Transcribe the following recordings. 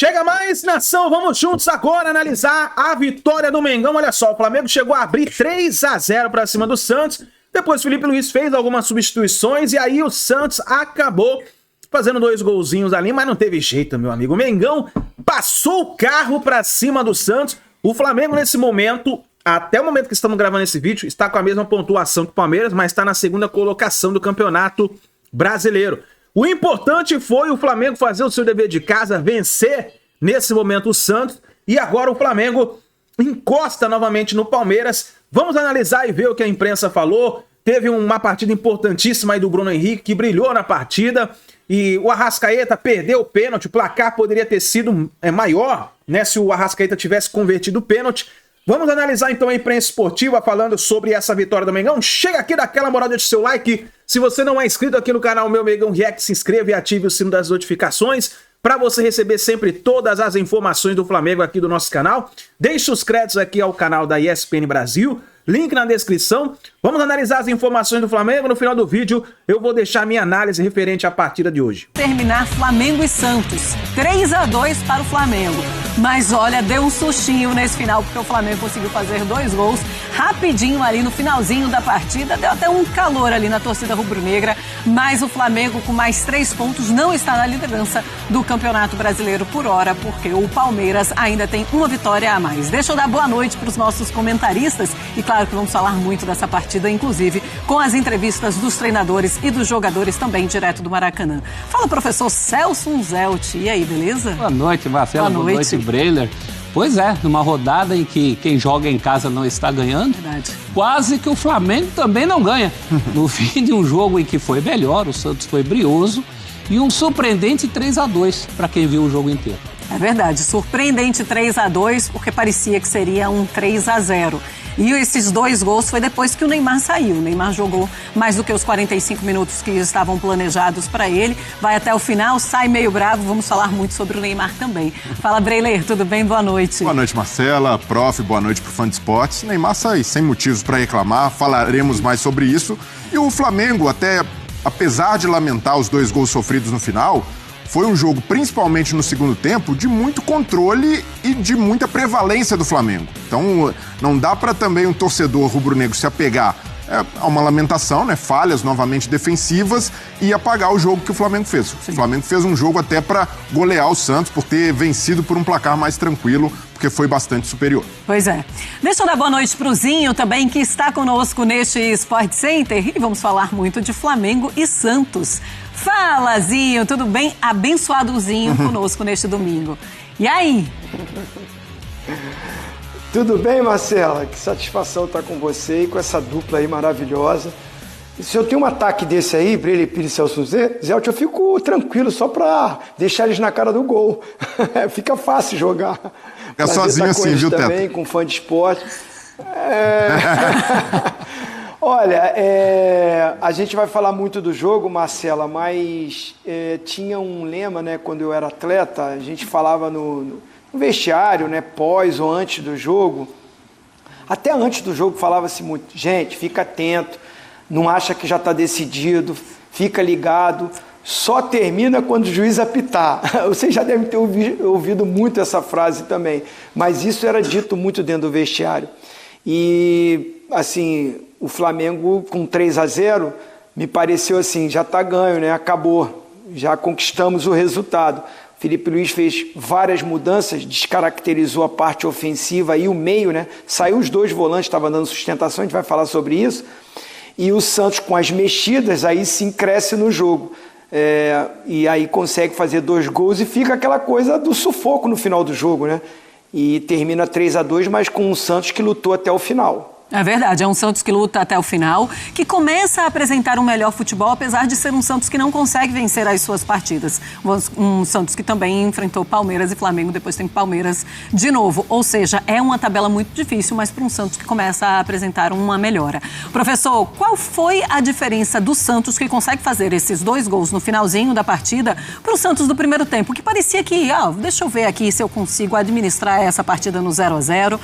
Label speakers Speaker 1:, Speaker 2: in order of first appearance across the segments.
Speaker 1: Chega mais, nação, vamos juntos agora analisar a vitória do Mengão. Olha só, o Flamengo chegou a abrir 3-0 para cima do Santos. Depois o Felipe Luiz fez algumas substituições e aí o Santos acabou fazendo 2 golzinhos ali, mas não teve jeito, meu amigo. O Mengão passou o carro para cima do Santos. O Flamengo nesse momento, até o momento que estamos gravando esse vídeo, está com a mesma pontuação que o Palmeiras, mas está na segunda colocação do Campeonato Brasileiro. O importante foi o Flamengo fazer o seu dever de casa, vencer nesse momento o Santos, e agora o Flamengo encosta novamente no Palmeiras. Vamos analisar e ver o que a imprensa falou. Teve uma partida importantíssima aí do Bruno Henrique, que brilhou na partida, e o Arrascaeta perdeu o pênalti. O placar poderia ter sido maior, né, se o Arrascaeta tivesse convertido o pênalti. Vamos analisar então a imprensa esportiva falando sobre essa vitória do Mengão. Chega aqui, dá aquela moral, deixa o seu like. Se você não é inscrito aqui no canal Meu Mengão React, se inscreva e ative o sino das notificações para você receber sempre todas as informações do Flamengo aqui do nosso canal. Deixe os créditos aqui ao canal da ESPN Brasil, link na descrição. Vamos analisar as informações do Flamengo. No final do vídeo eu vou deixar minha análise referente à partida de hoje.
Speaker 2: Terminar Flamengo e Santos, 3-2 para o Flamengo. Mas olha, deu um sustinho nesse final, porque o Flamengo conseguiu fazer 2 gols rapidinho ali no finalzinho da partida. Deu até um calor ali na torcida rubro-negra, mas o Flamengo com mais 3 pontos não está na liderança do Campeonato Brasileiro por hora, porque o Palmeiras ainda tem uma vitória a mais. Deixa eu dar boa noite para os nossos comentaristas e claro que vamos falar muito dessa partida, inclusive com as entrevistas dos treinadores e dos jogadores também direto do Maracanã. Fala, professor Celso Zelt. E aí, beleza?
Speaker 3: Boa noite, Marcelo. Boa noite, Breiler. Pois é, numa rodada em que quem joga em casa não está ganhando, verdade, quase que o Flamengo também não ganha. No fim de um jogo em que foi melhor, o Santos foi brioso e um surpreendente 3-2 para quem viu o jogo inteiro.
Speaker 2: É verdade, surpreendente 3-2, porque parecia que seria um 3-0. E esses 2 gols foi depois que o Neymar saiu. O Neymar jogou mais do que os 45 minutos que estavam planejados para ele. Vai até o final, sai meio bravo. Vamos falar muito sobre o Neymar também. Fala, Breiler, tudo bem? Boa noite.
Speaker 4: Boa noite, Marcela, prof, boa noite pro fã de esportes. Neymar sai sem motivos para reclamar, falaremos mais sobre isso. E o Flamengo, até apesar de lamentar os 2 gols sofridos no final, foi um jogo, principalmente no segundo tempo, de muito controle e de muita prevalência do Flamengo. Então, não dá para também um torcedor rubro-negro se apegar a uma lamentação, né? Falhas novamente defensivas e apagar o jogo que o Flamengo fez. Sim. O Flamengo fez um jogo até para golear o Santos, por ter vencido por um placar mais tranquilo, porque foi bastante superior.
Speaker 2: Pois é. Deixa eu dar boa noite pro Zinho também, que está conosco neste Sport Center, e vamos falar muito de Flamengo e Santos. Fala, Zinho, tudo bem? Abençoadozinho conosco neste domingo. E aí?
Speaker 5: Tudo bem, Marcela? Que satisfação estar com você e com essa dupla aí maravilhosa. E se eu tenho um ataque desse aí, Breiler, Pires e Celso Zelt, eu fico tranquilo só para deixar eles na cara do gol. Fica fácil jogar.
Speaker 4: Fica sozinho assim, viu, Teto?
Speaker 5: Também, com fã de esporte. Olha, a gente vai falar muito do jogo, Marcela, mas tinha um lema, né, quando eu era atleta, a gente falava no vestiário, né, pós ou antes do jogo, até antes do jogo falava-se muito, gente, fica atento, não acha que já está decidido, fica ligado, só termina quando o juiz apitar. Vocês já devem ter ouvido muito essa frase também, mas isso era dito muito dentro do vestiário. E, assim, o Flamengo com 3-0, me pareceu assim, já está ganho, né? Acabou, já conquistamos o resultado. Felipe Luiz fez várias mudanças, descaracterizou a parte ofensiva e o meio, né? Saiu os 2 volantes, estava dando sustentação, a gente vai falar sobre isso. E o Santos, com as mexidas, aí sim cresce no jogo. E aí consegue fazer 2 gols e fica aquela coisa do sufoco no final do jogo, né? E termina 3-2, mas com um Santos que lutou até o final.
Speaker 2: É verdade, é um Santos que luta até o final, que começa a apresentar um melhor futebol, apesar de ser um Santos que não consegue vencer as suas partidas. Um Santos que também enfrentou Palmeiras e Flamengo, depois tem Palmeiras de novo. Ou seja, é uma tabela muito difícil, mas para um Santos que começa a apresentar uma melhora. Professor, qual foi a diferença do Santos que consegue fazer esses 2 gols no finalzinho da partida para o Santos do primeiro tempo? Que parecia que, deixa eu ver aqui se eu consigo administrar essa partida no 0-0.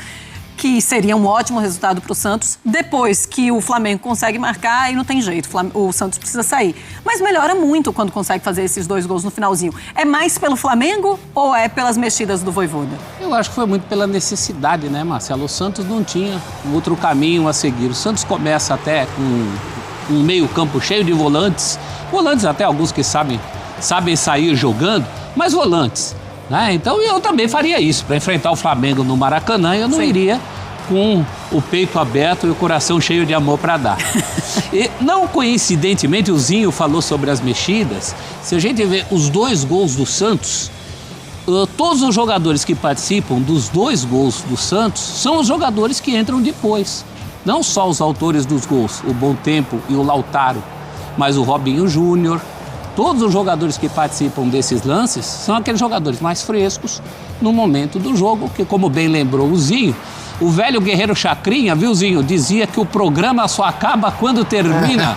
Speaker 2: que seria um ótimo resultado para o Santos. Depois que o Flamengo consegue marcar, aí não tem jeito, o Santos precisa sair. Mas melhora muito quando consegue fazer esses 2 gols no finalzinho. É mais pelo Flamengo ou é pelas mexidas do Vojvoda?
Speaker 3: Eu acho que foi muito pela necessidade, né, Marcelo? O Santos não tinha outro caminho a seguir. O Santos começa até com um meio-campo cheio de volantes. Volantes até alguns que sabem sair jogando, mas volantes. Né? Então eu também faria isso. Para enfrentar o Flamengo no Maracanã, eu não iria com o peito aberto e o coração cheio de amor para dar. E, não coincidentemente, o Zinho falou sobre as mexidas. Se a gente vê os 2 gols do Santos, todos os jogadores que participam dos 2 gols do Santos são os jogadores que entram depois. Não só os autores dos gols, o Bom Tempo e o Lautaro, mas o Robinho Júnior. Todos os jogadores que participam desses lances são aqueles jogadores mais frescos no momento do jogo, que, como bem lembrou o Zinho, o velho guerreiro Chacrinha, viu, Zinho, dizia que o programa só acaba quando termina.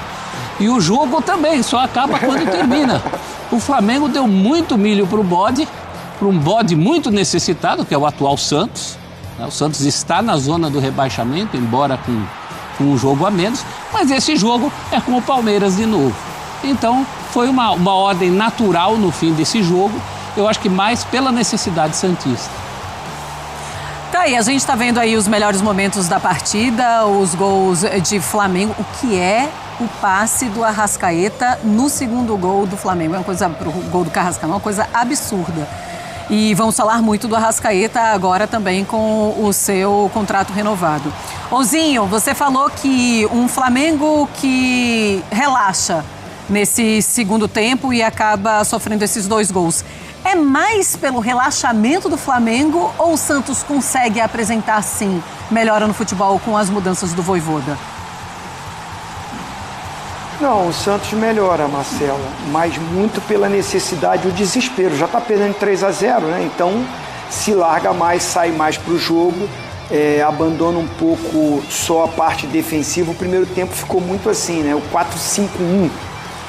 Speaker 3: E o jogo também só acaba quando termina. O Flamengo deu muito milho para um bode muito necessitado, que é o atual Santos. O Santos está na zona do rebaixamento, embora com um jogo a menos, mas esse jogo é com o Palmeiras de novo. Então, foi uma ordem natural no fim desse jogo, eu acho que mais pela necessidade santista.
Speaker 2: Tá aí, a gente tá vendo aí os melhores momentos da partida, os gols de Flamengo. O que é o passe do Arrascaeta no segundo gol do Flamengo? É uma coisa, pro gol do Carrascal, uma coisa absurda. E vamos falar muito do Arrascaeta agora também com o seu contrato renovado. Ozinho, você falou que um Flamengo que relaxa nesse segundo tempo e acaba sofrendo esses 2 gols. É mais pelo relaxamento do Flamengo ou o Santos consegue apresentar, sim, melhora no futebol com as mudanças do Vojvoda?
Speaker 5: Não, o Santos melhora, Marcela, mas muito pela necessidade e o desespero. Já está perdendo 3-0, né? Então se larga mais, sai mais para o jogo, abandona um pouco só a parte defensiva. O primeiro tempo ficou muito assim, né? O 4-5-1.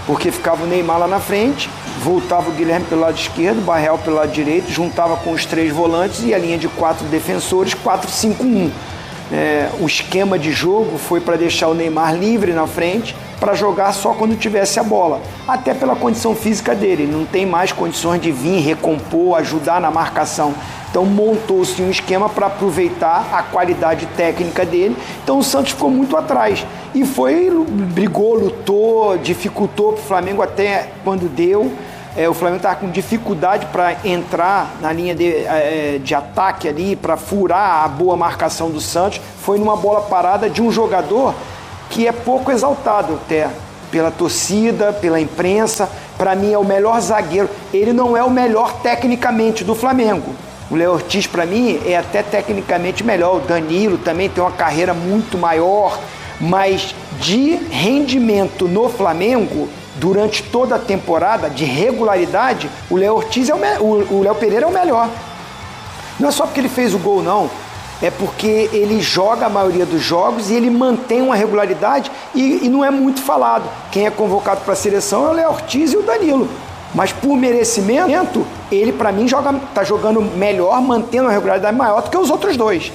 Speaker 5: Porque ficava o Neymar lá na frente, voltava o Guilherme pelo lado esquerdo, o Barreal pelo lado direito, juntava com os 3 volantes e a linha de 4 defensores, 4-5-1. O esquema de jogo foi para deixar o Neymar livre na frente, para jogar só quando tivesse a bola. Até pela condição física dele, ele não tem mais condições de vir, recompor, ajudar na marcação. Então montou-se um esquema para aproveitar a qualidade técnica dele. Então o Santos ficou muito atrás. E brigou, lutou, dificultou para o Flamengo até quando deu. O Flamengo estava com dificuldade para entrar na linha de ataque ali, para furar a boa marcação do Santos. Foi numa bola parada de um jogador que é pouco exaltado até pela torcida, pela imprensa. Para mim é o melhor zagueiro. Ele não é o melhor tecnicamente do Flamengo. O Léo Ortiz, para mim, é até tecnicamente melhor. O Danilo também tem uma carreira muito maior, mas de rendimento no Flamengo, durante toda a temporada, de regularidade, o Léo Ortiz o Léo Pereira é o melhor. Não é só porque ele fez o gol, não. É porque ele joga a maioria dos jogos e ele mantém uma regularidade e não é muito falado. Quem é convocado para a seleção é o Léo Ortiz e o Danilo. Mas por merecimento, ele para mim tá jogando melhor, mantendo uma regularidade maior do que os outros 2.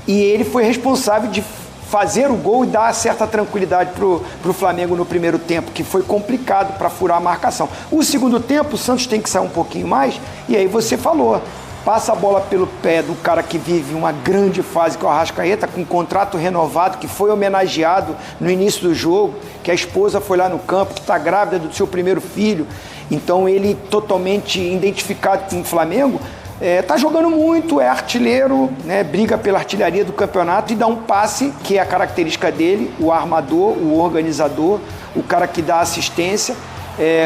Speaker 5: E ele foi responsável de fazer o gol e dar certa tranquilidade pro Flamengo no primeiro tempo, que foi complicado para furar a marcação. O segundo tempo, o Santos tem que sair um pouquinho mais, e aí você falou, passa a bola pelo pé do cara que vive uma grande fase, que é o Arrascaeta, com um contrato renovado, que foi homenageado no início do jogo, que a esposa foi lá no campo, que está grávida do seu primeiro filho. Então ele, totalmente identificado com o Flamengo, tá jogando muito, é artilheiro, né, briga pela artilharia do campeonato e dá um passe, que é a característica dele, o armador, o organizador, o cara que dá assistência.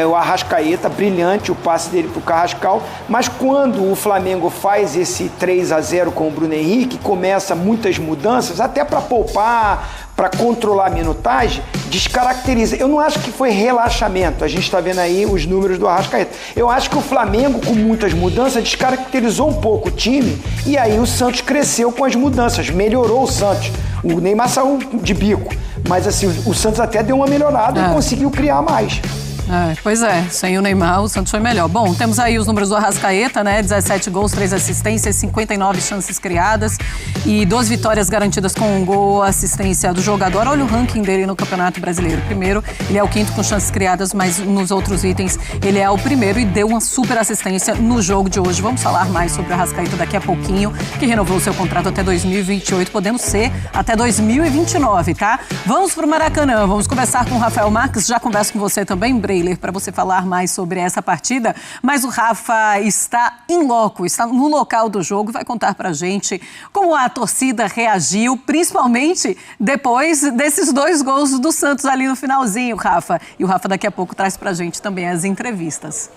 Speaker 5: O Arrascaeta, brilhante o passe dele para o Carrascal, mas quando o Flamengo faz esse 3-0 com o Bruno Henrique, começa muitas mudanças, até para poupar, para controlar a minutagem, descaracteriza. Eu não acho que foi relaxamento, a gente está vendo aí os números do Arrascaeta. Eu acho que o Flamengo, com muitas mudanças, descaracterizou um pouco o time e aí o Santos cresceu com as mudanças, melhorou o Santos. O Neymar saiu de bico, mas assim, o Santos até deu uma melhorada e conseguiu criar mais.
Speaker 2: Pois é, sem o Neymar, o Santos foi melhor. Bom, temos aí os números do Arrascaeta, né? 17 gols, 3 assistências, 59 chances criadas e 2 vitórias garantidas com um gol, assistência do jogador. Olha o ranking dele no Campeonato Brasileiro. Primeiro, ele é o 5º com chances criadas, mas nos outros itens ele é o primeiro e deu uma super assistência no jogo de hoje. Vamos falar mais sobre o Arrascaeta daqui a pouquinho, que renovou seu contrato até 2028, podendo ser até 2029, tá? Vamos pro Maracanã, vamos conversar com o Rafael Marques, já converso com você também, Breiler, para você falar mais sobre essa partida, mas o Rafa está in loco, está no local do jogo, vai contar pra gente como a torcida reagiu, principalmente depois desses 2 gols do Santos ali no finalzinho, Rafa. E o Rafa daqui a pouco traz pra gente também as entrevistas.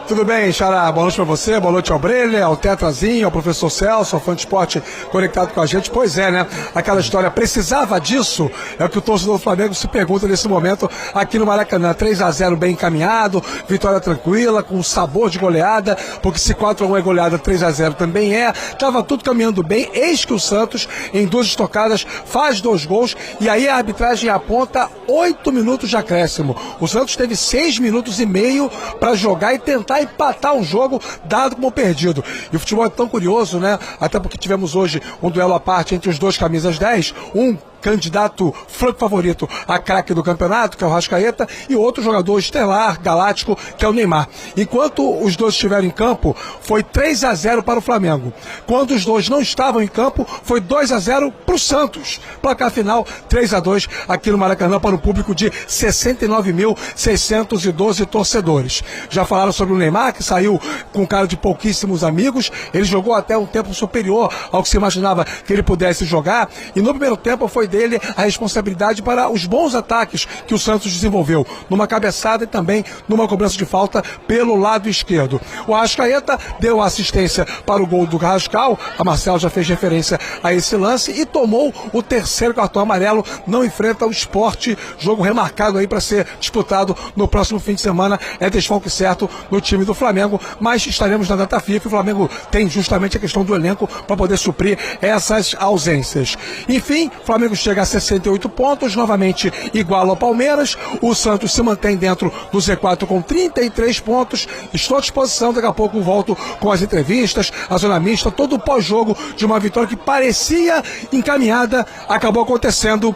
Speaker 6: Tudo bem, Xará? Boa noite pra você, boa noite ao Breiler, ao Tetrazinho, ao professor Celso, ao Fã de Esporte conectado com a gente. Pois é, né? Aquela história, precisava disso? É o que o torcedor do Flamengo se pergunta nesse momento aqui no Maracanã. 3-0 bem encaminhado, vitória tranquila, com sabor de goleada, porque se 4-1 é goleada, 3-0 também é. Tava tudo caminhando bem, eis que o Santos, em 2 estocadas, faz 2 gols, e aí a arbitragem aponta 8 minutos de acréscimo. O Santos teve 6 minutos e meio para jogar e tentar empatar um jogo dado como perdido. E o futebol é tão curioso, né? Até porque tivemos hoje um duelo à parte entre os 2 camisas 10, um candidato franco favorito a craque do campeonato, que é o Arrascaeta, e outro jogador estelar, galáctico, que é o Neymar. Enquanto os 2 estiveram em campo, foi 3-0 para o Flamengo. Quando os 2 não estavam em campo, foi 2-0 para o Santos. Placar final, 3-2 aqui no Maracanã para um público de 69.612 torcedores. Já falaram sobre o Neymar, que saiu com cara de pouquíssimos amigos. Ele jogou até um tempo superior ao que se imaginava que ele pudesse jogar, e no primeiro tempo foi dele a responsabilidade para os bons ataques que o Santos desenvolveu, numa cabeçada e também numa cobrança de falta pelo lado esquerdo. O Arrascaeta deu assistência para o gol do Carrascal, a Marcelo já fez referência a esse lance, e tomou o 3º cartão amarelo, não enfrenta o Sport, jogo remarcado aí para ser disputado no próximo fim de semana, é desfalque certo no time do Flamengo, mas estaremos na data FIFA, e o Flamengo tem justamente a questão do elenco para poder suprir essas ausências. Enfim, o Flamengo chega a 68 pontos, novamente igual ao Palmeiras. O Santos se mantém dentro do Z4 com 33 pontos. Estou à disposição, daqui a pouco volto com as entrevistas, a zona mista, todo o pós-jogo de uma vitória que parecia encaminhada, acabou acontecendo,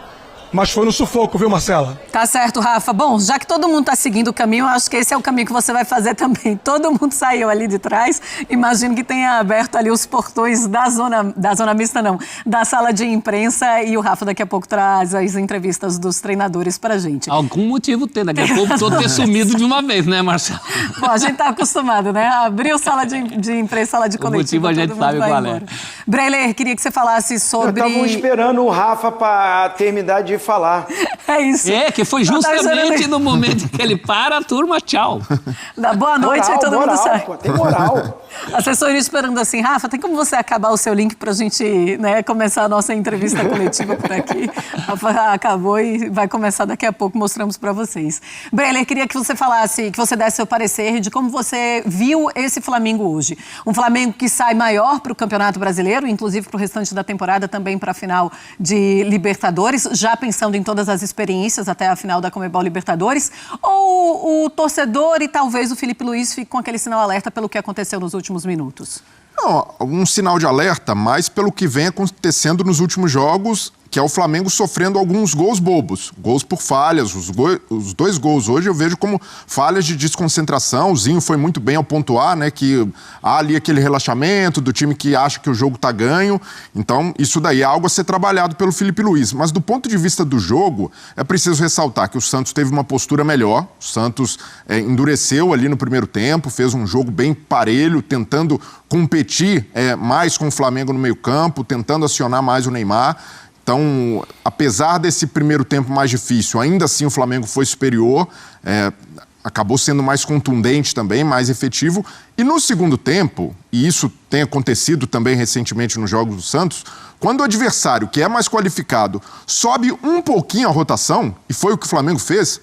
Speaker 6: mas foi no sufoco, viu, Marcela?
Speaker 2: Tá certo, Rafa. Bom, já que todo mundo tá seguindo o caminho, eu acho que esse é o caminho que você vai fazer também. Todo mundo saiu ali de trás. Imagino que tenha aberto ali os portões da zona mista, não, da sala de imprensa, e o Rafa daqui a pouco traz as entrevistas dos treinadores pra gente.
Speaker 3: Algum motivo tem, daqui a pouco todo ter sumido de uma vez, né, Marcelo?
Speaker 2: Bom, a gente tá acostumado, né? Abriu sala de imprensa, sala de coletiva,
Speaker 3: o motivo a gente sabe qual é.
Speaker 2: Breiler, queria que você falasse sobre...
Speaker 5: Estavam esperando o Rafa para terminar de falar.
Speaker 2: É isso.
Speaker 3: É, que foi justamente no momento que ele para, a turma, tchau.
Speaker 2: Boa noite,
Speaker 5: moral,
Speaker 2: aí todo mundo sai.
Speaker 5: Pô, tem moral.
Speaker 2: A assessoria esperando assim, Rafa, tem como você acabar o seu link pra gente, né, começar a nossa entrevista coletiva por aqui? Rafa acabou e vai começar daqui a pouco, mostramos pra vocês. Breiler, queria que você falasse, que você desse seu parecer de como você viu esse Flamengo hoje. Um Flamengo que sai maior pro Campeonato Brasileiro, inclusive pro restante da temporada, também pra final de Libertadores, já pensando em todas as experiências até a final da Conmebol Libertadores, ou o torcedor e talvez o Felipe Luiz fique com aquele sinal alerta pelo que aconteceu nos últimos minutos?
Speaker 4: Não, um sinal de alerta, mas pelo que vem acontecendo nos últimos jogos, que é o Flamengo sofrendo alguns gols bobos, gols por falhas. Os 2 gols hoje eu vejo como falhas de desconcentração. O Zinho foi muito bem ao pontuar, né, que há ali aquele relaxamento do time que acha que o jogo está ganho. Então, isso daí é algo a ser trabalhado pelo Felipe Luiz. Mas do ponto de vista do jogo, é preciso ressaltar que o Santos teve uma postura melhor. O Santos endureceu ali no primeiro tempo, fez um jogo bem parelho, tentando competir mais com o Flamengo no meio-campo, tentando acionar mais o Neymar. Então, apesar desse primeiro tempo mais difícil, ainda assim o Flamengo foi superior, acabou sendo mais contundente também, mais efetivo. E no segundo tempo, e isso tem acontecido também recentemente nos jogos do Santos, quando o adversário, que é mais qualificado, sobe um pouquinho a rotação, e foi o que o Flamengo fez,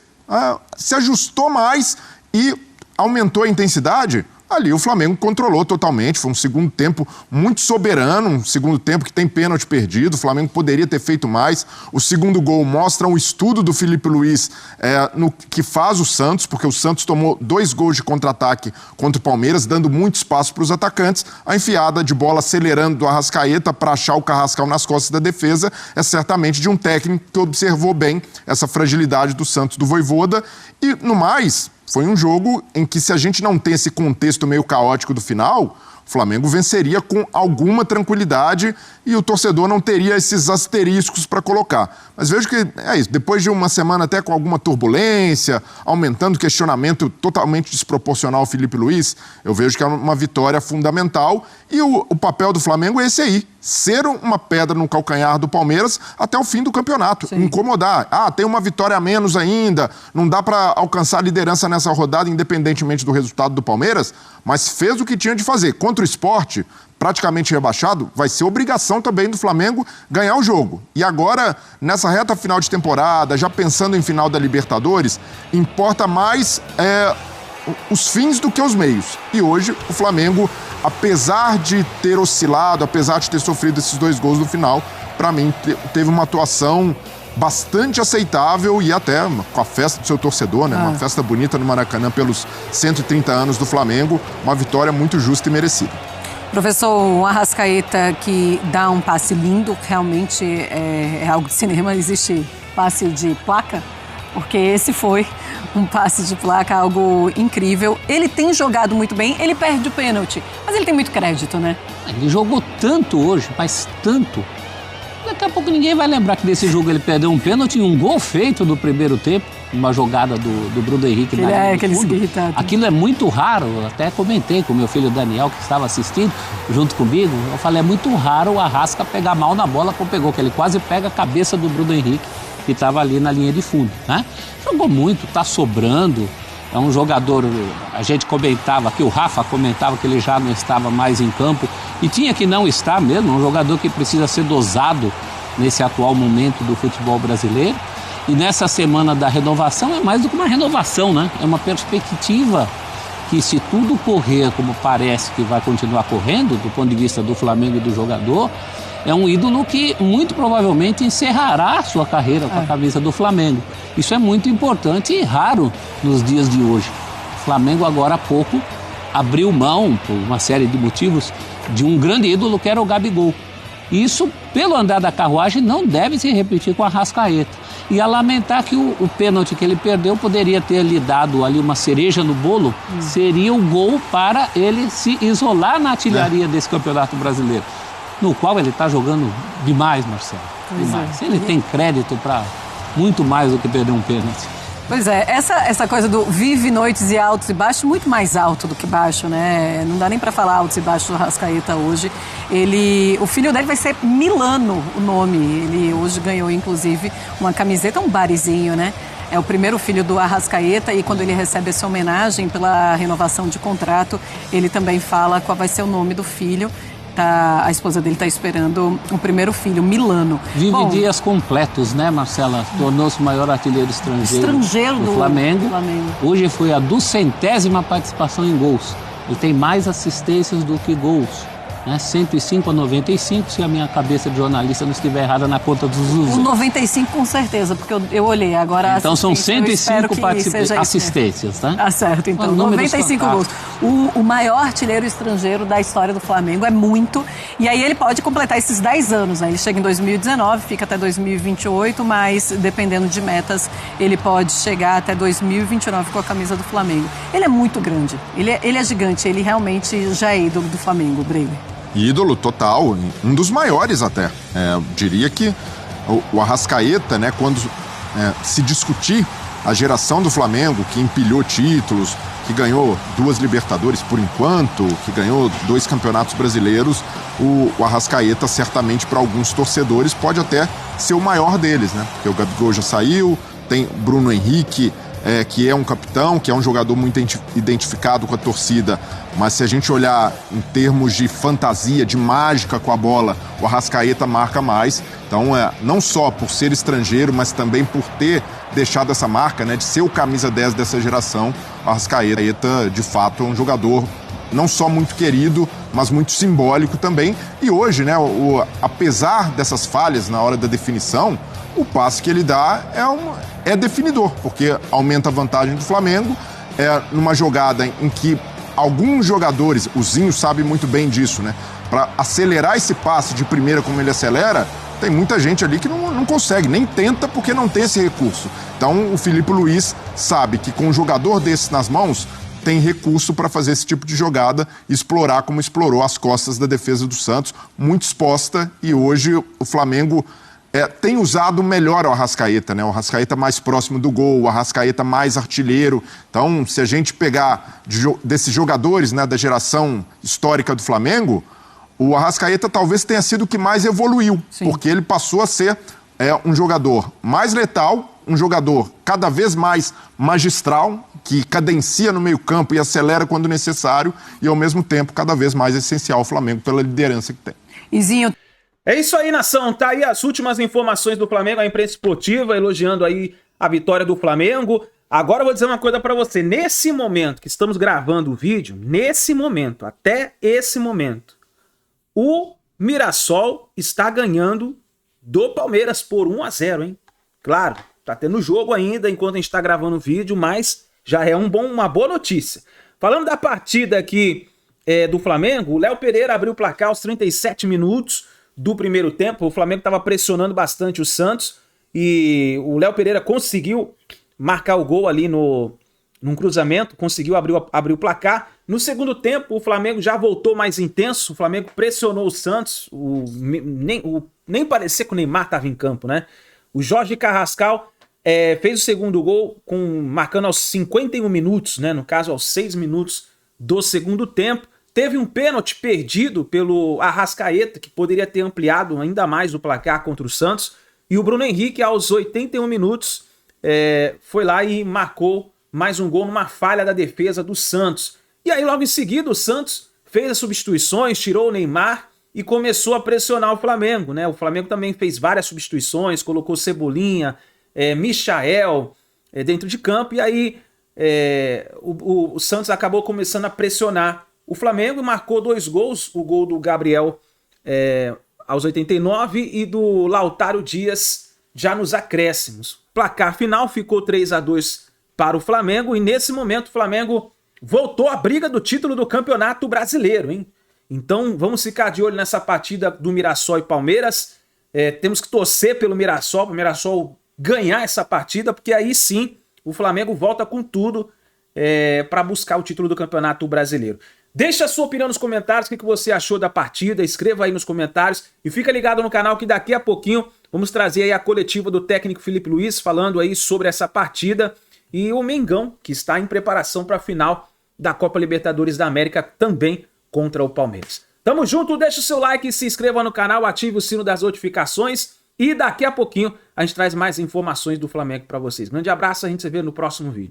Speaker 4: se ajustou mais e aumentou a intensidade, Ali o Flamengo controlou totalmente, foi um segundo tempo muito soberano, um segundo tempo que tem pênalti perdido, o Flamengo poderia ter feito mais. O segundo gol mostra um estudo do Filipe Luís no que faz o Santos, porque o Santos tomou 2 gols de contra-ataque contra o Palmeiras, dando muito espaço para os atacantes. A enfiada de bola acelerando do Arrascaeta para achar o Carrascal nas costas da defesa é certamente de um técnico que observou bem essa fragilidade do Santos do Vojvoda. E, no mais, foi um jogo em que, se a gente não tem esse contexto meio caótico do final, o Flamengo venceria com alguma tranquilidade e o torcedor não teria esses asteriscos para colocar. Mas vejo que é isso, depois de uma semana até com alguma turbulência, aumentando o questionamento totalmente desproporcional ao Filipe Luís, eu vejo que é uma vitória fundamental e o papel do Flamengo é esse aí, ser uma pedra no calcanhar do Palmeiras até o fim do campeonato, incomodar. Tem uma vitória a menos ainda, não dá para alcançar a liderança nessa rodada independentemente do resultado do Palmeiras, mas fez o que tinha de fazer. Contra o Sport, praticamente rebaixado, vai ser obrigação também do Flamengo ganhar o jogo. E agora, nessa reta final de temporada, já pensando em final da Libertadores, importa mais os fins do que os meios. E hoje o Flamengo, apesar de ter oscilado, apesar de ter sofrido esses 2 gols no final, para mim teve uma atuação bastante aceitável e até com a festa do seu torcedor, né? Uma festa bonita no Maracanã pelos 130 anos do Flamengo, uma vitória muito justa e merecida.
Speaker 2: Professor, o Arrascaeta que dá um passe lindo, realmente é algo de cinema, existe passe de placa? Porque esse foi um passe de placa, algo incrível. Ele tem jogado muito bem, ele perde o pênalti, mas ele tem muito crédito, né?
Speaker 3: Ele jogou tanto hoje, mas tanto. Daqui a pouco ninguém vai lembrar que desse jogo ele perdeu um pênalti e um gol feito no primeiro tempo, uma jogada do Bruno Henrique na linha do fundo. Aquilo é muito raro, eu até comentei com meu filho Daniel, que estava assistindo junto comigo, eu falei, é muito raro o Arrasca pegar mal na bola como pegou, que ele quase pega a cabeça do Bruno Henrique, que estava ali na linha de fundo, né? Jogou muito, tá sobrando, é um jogador, a gente comentava, que o Rafa comentava que ele já não estava mais em campo, e tinha que não estar mesmo, um jogador que precisa ser dosado nesse atual momento do futebol brasileiro. E nessa semana da renovação é mais do que uma renovação, né? É uma perspectiva que, se tudo correr como parece que vai continuar correndo, do ponto de vista do Flamengo e do jogador, é um ídolo que muito provavelmente encerrará sua carreira com a camisa do Flamengo. Isso é muito importante e raro nos dias de hoje. O Flamengo agora há pouco abriu mão, por uma série de motivos, de um grande ídolo que era o Gabigol. Isso, pelo andar da carruagem, não deve se repetir com a Arrascaeta. E a lamentar que o pênalti que ele perdeu poderia ter lhe dado ali uma cereja no bolo, seria o gol para ele se isolar na artilharia desse Campeonato Brasileiro, no qual ele está jogando demais, Marcelo. Demais. Ele tem crédito para muito mais do que perder um pênalti.
Speaker 2: Pois é, essa coisa do vive noites e altos e baixos, muito mais alto do que baixo, né? Não dá nem para falar altos e baixos do Arrascaeta hoje. O filho dele vai ser Milano, o nome. Ele hoje ganhou, inclusive, uma camiseta, um barizinho, né? É o primeiro filho do Arrascaeta e quando ele recebe essa homenagem pela renovação de contrato, ele também fala qual vai ser o nome do filho. A esposa dele está esperando o primeiro filho, Milano.
Speaker 3: Vive dias completos, né, Marcela? Tornou-se o maior artilheiro estrangeiro do Flamengo. Hoje foi a 200ª participação em gols. Ele tem mais assistências do que gols, né? 105-95, se a minha cabeça de jornalista não estiver errada na conta dos usos.
Speaker 2: 95 com certeza, porque eu olhei agora.
Speaker 3: Então são 105 assistências, né?
Speaker 2: Tá certo, então 95 gols. O maior artilheiro estrangeiro da história do Flamengo, é muito. E aí ele pode completar esses 10 anos, né? Ele chega em 2019, fica até 2028, mas dependendo de metas, ele pode chegar até 2029 com a camisa do Flamengo. Ele é muito grande, ele é gigante, ele realmente já é ídolo do Flamengo, Brego.
Speaker 4: Ídolo total, um dos maiores até. Diria que o Arrascaeta, né, quando se discutir a geração do Flamengo, que empilhou títulos, que ganhou 2 Libertadores por enquanto, que ganhou 2 campeonatos brasileiros, o Arrascaeta certamente para alguns torcedores pode até ser o maior deles, né? Porque o Gabigol já saiu, tem Bruno Henrique, que é um capitão, que é um jogador muito identificado com a torcida, mas se a gente olhar em termos de fantasia, de mágica com a bola, o Arrascaeta marca mais. Então, não só por ser estrangeiro, mas também por ter deixado essa marca, né, de ser o camisa 10 dessa geração, o Arrascaeta, de fato, é um jogador não só muito querido, mas muito simbólico também. E hoje, né, apesar dessas falhas na hora da definição, o passe que ele dá é definidor, porque aumenta a vantagem do Flamengo, numa jogada em que alguns jogadores, o Zinho sabe muito bem disso, né? Para acelerar esse passe de primeira como ele acelera, tem muita gente ali que não consegue, nem tenta porque não tem esse recurso. Então o Filipe Luís sabe que com um jogador desse nas mãos, tem recurso para fazer esse tipo de jogada e explorar como explorou as costas da defesa do Santos, muito exposta, e hoje o Flamengo tem usado melhor o Arrascaeta, né? O Arrascaeta mais próximo do gol, o Arrascaeta mais artilheiro. Então, se a gente pegar desses jogadores, né, da geração histórica do Flamengo, o Arrascaeta talvez tenha sido o que mais evoluiu, porque ele passou a ser um jogador mais letal, um jogador cada vez mais magistral, que cadencia no meio-campo e acelera quando necessário, e ao mesmo tempo cada vez mais essencial ao Flamengo pela liderança que tem.
Speaker 2: Izinho.
Speaker 1: É isso aí, nação. Tá aí as últimas informações do Flamengo, a imprensa esportiva elogiando aí a vitória do Flamengo. Agora eu vou dizer uma coisa pra você. Nesse momento que estamos gravando o vídeo, até esse momento, o Mirassol está ganhando do Palmeiras por 1-0, hein? Claro, tá tendo jogo ainda enquanto a gente tá gravando o vídeo, mas já é uma boa notícia. Falando da partida aqui do Flamengo, o Léo Pereira abriu o placar aos 37 minutos do primeiro tempo. O Flamengo estava pressionando bastante o Santos e o Léo Pereira conseguiu marcar o gol ali num cruzamento, conseguiu abrir o placar. No segundo tempo, o Flamengo já voltou mais intenso, o Flamengo pressionou o Santos, nem parecia que o Neymar estava em campo, né? O Jorge Carrascal fez o segundo gol marcando aos 51 minutos, né? No caso, aos 6 minutos do segundo tempo. Teve um pênalti perdido pelo Arrascaeta, que poderia ter ampliado ainda mais o placar contra o Santos. E o Bruno Henrique, aos 81 minutos, foi lá e marcou mais um gol numa falha da defesa do Santos. E aí, logo em seguida, o Santos fez as substituições, tirou o Neymar e começou a pressionar o Flamengo, né? O Flamengo também fez várias substituições, colocou Cebolinha, Michael dentro de campo. E aí, o Santos acabou começando a pressionar o Flamengo, marcou 2 gols, o gol do Gabriel aos 89 e do Lautaro Dias já nos acréscimos. Placar final ficou 3-2 para o Flamengo e nesse momento o Flamengo voltou à briga do título do Campeonato Brasileiro, hein? Então vamos ficar de olho nessa partida do Mirassol e Palmeiras. Temos que torcer pelo Mirassol, para o Mirassol ganhar essa partida, porque aí sim o Flamengo volta com tudo para buscar o título do Campeonato Brasileiro. Deixa a sua opinião nos comentários, o que você achou da partida, escreva aí nos comentários e fica ligado no canal que daqui a pouquinho vamos trazer aí a coletiva do técnico Filipe Luís falando aí sobre essa partida e o Mengão, que está em preparação para a final da Copa Libertadores da América também contra o Palmeiras. Tamo junto, deixa o seu like, se inscreva no canal, ative o sino das notificações e daqui a pouquinho a gente traz mais informações do Flamengo para vocês. Grande abraço, a gente se vê no próximo vídeo.